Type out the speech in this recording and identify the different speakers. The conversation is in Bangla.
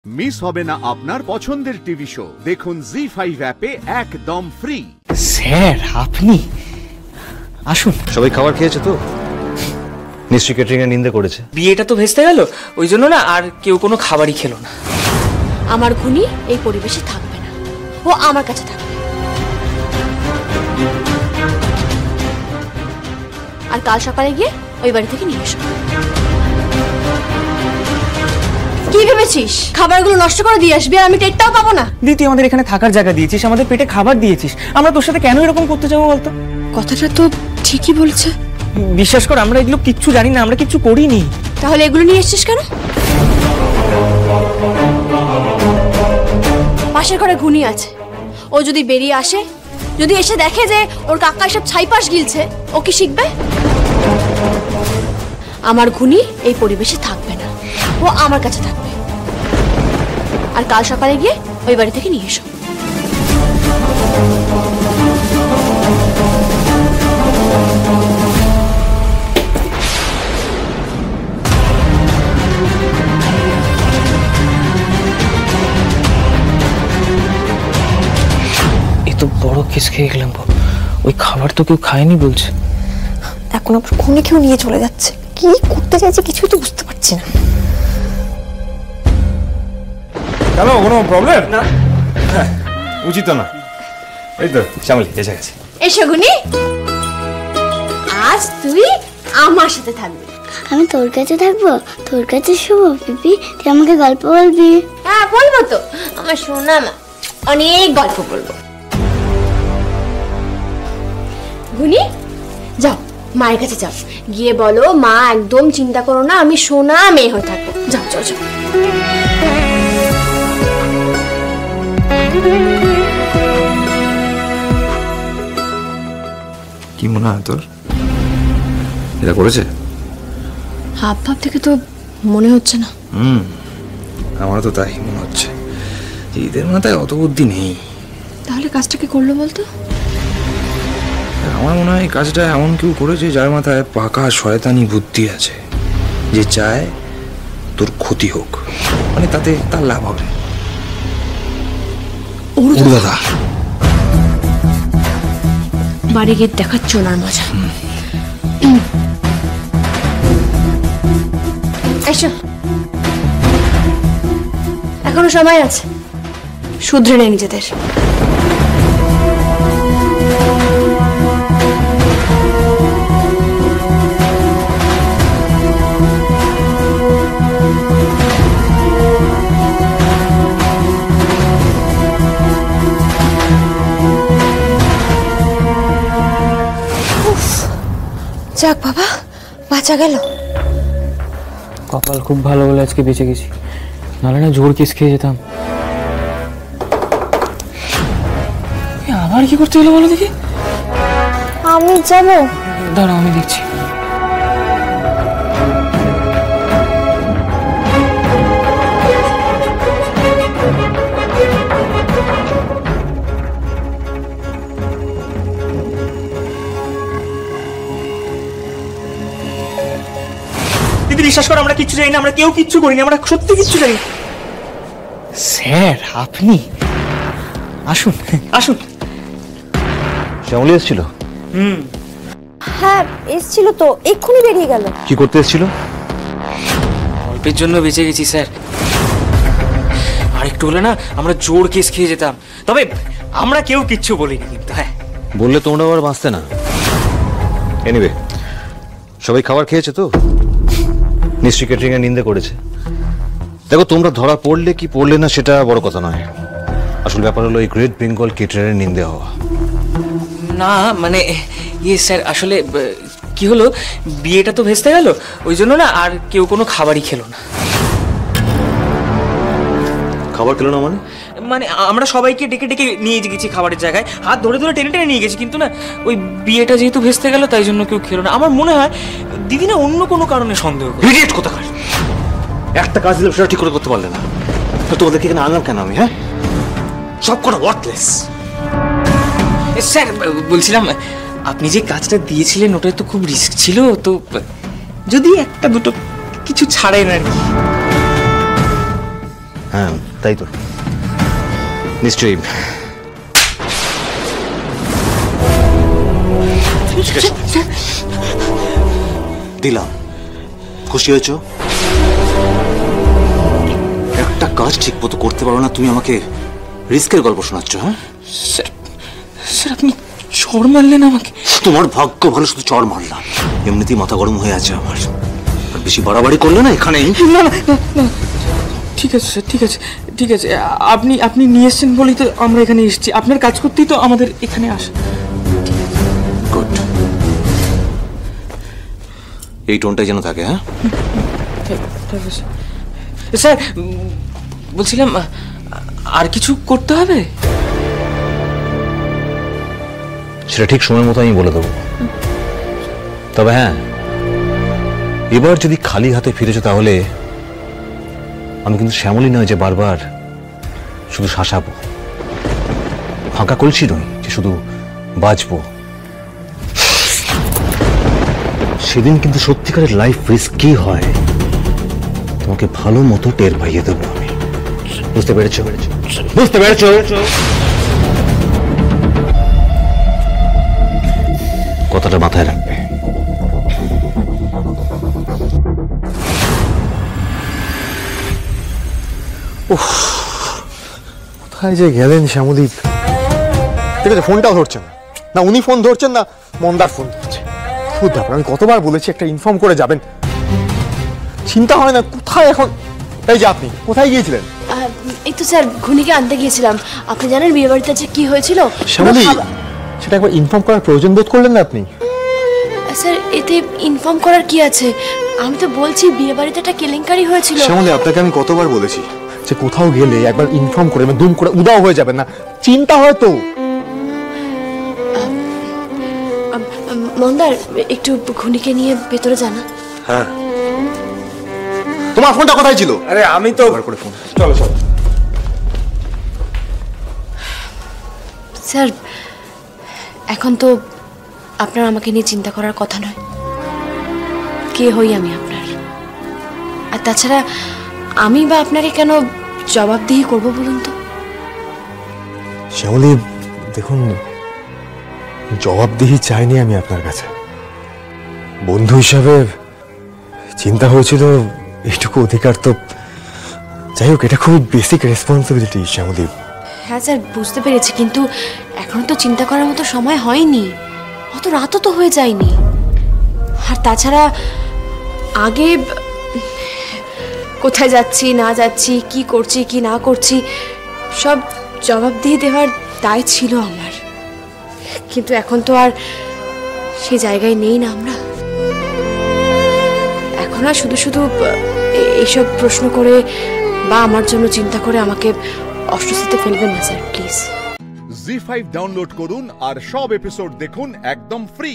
Speaker 1: মিস হবে না আপনার পছন্দের টিভি শো। দেখুন জি5 অ্যাপে একদম ফ্রি।
Speaker 2: স্যার আপনি আসুন।
Speaker 3: সবাই খাবার খেয়েছে তো? নিশ্চয়ই ক্যাটারিং এর নিন্দে করেছে।
Speaker 2: বিয়েটা তো ভেস্তে গেল, ওই জন্য না আর কেউ কোনো খাবারই খেলো না।
Speaker 4: আমার খুনি এই পরিবেশে থাকবে না, ও আমার কাছে থাকবে। আর কাল সকালে গিয়ে ওই বাড়ি থেকে নিয়ে এসো। কি ভেবেছিস খাবারগুলো নষ্ট করে দিয়ে আসবি আর আমি টেরটাও পাবো না?
Speaker 2: দিদি তুই আমাদের এখানে থাকার জায়গা দিয়েছিস, আমাদের পেটে খাবার দিয়েছিস, আমরা তোর সাথে কেন এরকম করতে যাবো বলতো?
Speaker 4: কথাটা তো ঠিকই বলছে।
Speaker 2: বিশ্বাস কর আমরা এগুলো কিচ্ছু জানি না, আমরা কিচ্ছু করিনি।
Speaker 4: তাহলে এগুলো নিয়ে এসছিস কেন? পাশের ঘরে ঘুনি আছে, ও যদি বেরিয়ে আসে, যদি এসে দেখে যে ওর কাকা সব ছাইপাশ গিলছে, ও কি শিখবে? আমার ঘুনি এই পরিবেশে থাকবে না, ও আমার কাছে থাকবে। আর কাল সকালে গিয়ে ওই বাড়ি থেকে নিয়ে এসো।
Speaker 2: এত বড় কেস খেয়ে গেলাম, ওই খাবার তো কেউ খায়নি বলছে।
Speaker 5: এখন আবার খুনি কেউ নিয়ে চলে যাচ্ছে, কি করতে চাইছে কিছুই তো বুঝতে পারছি না।
Speaker 3: কেন কোনো প্রবলেম?
Speaker 2: না
Speaker 3: উচিত না। এই তো শ্যামলী এসে গেছে।
Speaker 4: এসো গুনি, আজ তুই আমার সাথে থাকবি।
Speaker 6: আমি তোর কাছে থাকবো? তোর কাছে শুভ পিপি, তুই আমাকে গল্প বলবি?
Speaker 4: হ্যাঁ বলবো তো, আমার সোনা মা, অনেক গল্প বলবো। গুনি যাও মায়ের কাছে যাও, গিয়ে বলো মা একদম চিন্তা করো না, আমি সোনা মেয়ে হয়ে থাকবো। যাও যাও যাও।
Speaker 3: কি মনে হয় তোর এটা করেছে?
Speaker 4: হাব ভাব থেকে তো মনে হচ্ছে না।
Speaker 3: আমারও তো তাই মনে হচ্ছে। এদের মাথায় অত বুদ্ধি নেই।
Speaker 4: তাহলে কাজটা কি করলো বলতো?
Speaker 3: আমার মনে হয় এই কাজটা এমন কেউ করেছে যার মাথায় পাকা শয়তানি বুদ্ধি আছে, যে চায় তোর ক্ষতি হোক, মানে তাতে তার লাভ হবে। দাদা
Speaker 4: বাড়ি গিয়ে দেখাচ্ছ ওনার মজা। এসো, এখনো সময় আছে, শুধরে নেই নিজেদের। যাক বাবা, বাঁচা গেল।
Speaker 2: কপাল খুব ভালো বলে আজকে বেঁচে গেছি, নাহলে না জোর কেস খেয়ে যেতাম। আবার কি করতে হলো বলো দেখি?
Speaker 5: আমি যাবো।
Speaker 2: দাঁড়াও আমি দেখছি। দিদি বিশ্বাস করো আমরা কিচ্ছু জানি না, আমরা কেউ কিচ্ছু করিনি, আমরা সত্যি কিচ্ছু জানি না। স্যার আপনি আসুন আসুন।
Speaker 3: শ্যামলী এসেছিল?
Speaker 5: হ্যাঁ এসছিল তো, এক্ষুনি বেরিয়ে গেল।
Speaker 3: কি করতে এসেছিল?
Speaker 2: অল্পের জন্য বেঁচে গেছি স্যার, আর একটু হলে না আমরা জোর কেস খেয়ে যেতাম। তবে আমরা কেউ কিচ্ছু বলিনি কিন্তু। হ্যাঁ
Speaker 3: বললে তোমরা আবার বাঁচতে না। এনিওয়ে সবাই খাবার খেয়েছে তো? নিশ্চয়ই ক্যাটারিং এর নিন্দে করেছে। দেখো তোমরা ধরা পড়লে কি পড়লে না সেটা বড় কথা নয়, আসল ব্যাপার হলো এই গ্রেট বেঙ্গল কেটারারের নিন্দে হওয়া।
Speaker 2: না মানে ইয়ে স্যার, আসলে কি হলো, বিয়েটা তো ভেস্তে গেল, ওই জন্য না আর কেউ কোনো খাবারই খেলো না।
Speaker 3: খাবার খেলো না মানে?
Speaker 2: মানে আমরা সবাইকে ডেকে ডেকে নিয়ে গেছি খাবারের জায়গায়, হাত ধরে ধরে টেনে টেনে নিয়ে গেছি, কিন্তু না ওই বিয়েটা যেহেতু ভেস্তে গেল তাই জন্য কেউ খেলো না। আমার মনে হয় দিদি না অন্য কোনো কারণে সন্দেহ করে।
Speaker 3: ইডিয়েট কোথাকার! একটা কাজ দিলে সেটা ঠিক করে করতে পারলে না, তো তোমাদেরকে এখানে আনলাম কেন আমি? হ্যাঁ সব কোনো ওয়ার্থলেস।
Speaker 2: স্যার বলছিলাম আপনি যে কাজটা দিয়েছিলেন ওটা তো খুব রিস্ক ছিল, তো যদি একটা দুটো কিছু ছাড়েন আর কি।
Speaker 3: হ্যাঁ তাই তো, নিশ্চয়ই। দিলাম, খুশি হয়েছ? একটা কাজ ঠিক মতো করতে পারো না তুমি, আমাকে রিস্কের গল্প শোনাচ্ছ? হ্যাঁ
Speaker 2: স্যার আপনি চড় মারলেন আমাকে।
Speaker 3: তোমার ভাগ্য ভালো শুধু চড় মারলাম, এমনিতেই মাথা গরম হয়ে আছে আমার। আর বেশি বাড়াবাড়ি করলে না এখানেই।
Speaker 2: না না না, ঠিক আছে স্যার, ঠিক আছে ঠিক আছে, আপনি নিয়ে এসছেন বলেই তো আমরা এখানে এসেছি, আপনার কাজ করতেই তো আমাদের এখানে আসা।
Speaker 3: গুড, এই টোনটাই যেন থাকে। হ্যাঁ
Speaker 2: স্যার বলছিলাম আর কিছু করতে হবে?
Speaker 3: সেটা ঠিক সময় মতো আমি বলে দেবো। তবে হ্যাঁ, এবার যদি খালি হাতে ফিরেছো তাহলে আমি কিন্তু শ্যামলী নয় যে বারবার শুধু শাসাবো, ফাঁকা কলসি নয় যে শুধু বাঁচবো। সেদিন কিন্তু সত্যিকারের লাইফ রিস্ক কি হয় তোমাকে ভালো মতো টের পাইয়ে দেবো আমি। বুঝতে পেরেছো? বুঝতে পেরেছো? কথাটা মাথায় রাখবে।
Speaker 7: কোথায় যে গেলেন শ্যামদীপ? ঠিক আছে, ফোনটাও ধরছেন না, না উনি ফোন ধরছেন না মন্দার ফোন ধরছে। খুব ব্যাপার, আমি কতবার বলেছি একটা ইনফর্ম করে যাবেন, চিন্তা হয় না। কোথায় এখন? এই যে আপনি কোথায় গিয়েছিলেন?
Speaker 4: এই তো স্যার ঘুনিকে আনতে গিয়েছিলাম। আপনি জানেন বিয়ে বাড়িতে যে কি হয়েছিল?
Speaker 7: শ্যামলী, সেটা একবার ইনফর্ম করার প্রয়োজন বোধ করলেন না আপনি?
Speaker 4: স্যার এতে ইনফর্ম করার কি আছে? আমি তো বলছি বিয়ে বাড়িতে একটা কেলেঙ্কারি হয়েছিল।
Speaker 7: শ্যামলী, আপনাকে আমি কতবার বলেছি যে কোথাও গেলে একবার ইনফর্ম করে, দুম করে উদাও হয়ে যাবেন না, চিন্তা হয় তো।
Speaker 4: মন্দার একটু ঘুনিকে নিয়ে ভেতরে জানা।
Speaker 7: হ্যাঁ, তোমার ফোনটা কোথায় ছিল? আরে আমি তো করে ফোন। চলো চলো।
Speaker 4: স্যার এখন তো আপনার আমাকে নিয়ে চিন্তা করার কথা নয়। কে হই আমি আপনার? আর তাছাড়া আমি বা আপনাকে কেন জবাবদিহি করব বলুন তো?
Speaker 7: শ্যামলী দেখুন, জবাবদিহি চাইনি আমি আপনার কাছে। বন্ধু হিসাবে চিন্তা হয়েছিল, এইটুকু অধিকার তো। যাই হোক, এটা খুবই বেসিক রেসপন্সিবিলিটি শ্যামলী।
Speaker 4: হ্যাঁ স্যার বুঝতে পেরেছি, কিন্তু এখন তো চিন্তা করার মতো সময় হয়নি, অত রাতও তো হয়ে যায়নি। আর তাছাড়া আগে কোথায় যাচ্ছি না যাচ্ছি, কি করছি কি না করছি, সব জবাবদিহি দেওয়ার দায় ছিল আমার। কিন্তু এখন তো আর সেই জায়গায় নেই না আমরা। এখন আর শুধু শুধু এইসব প্রশ্ন করে বা আমার জন্য চিন্তা করে আমাকে অস্বস্তিতে ফেলবেন না স্যার, প্লিজ।
Speaker 1: জি5 ডাউনলোড করুন আর সব এপিসোড দেখুন একদম ফ্রি।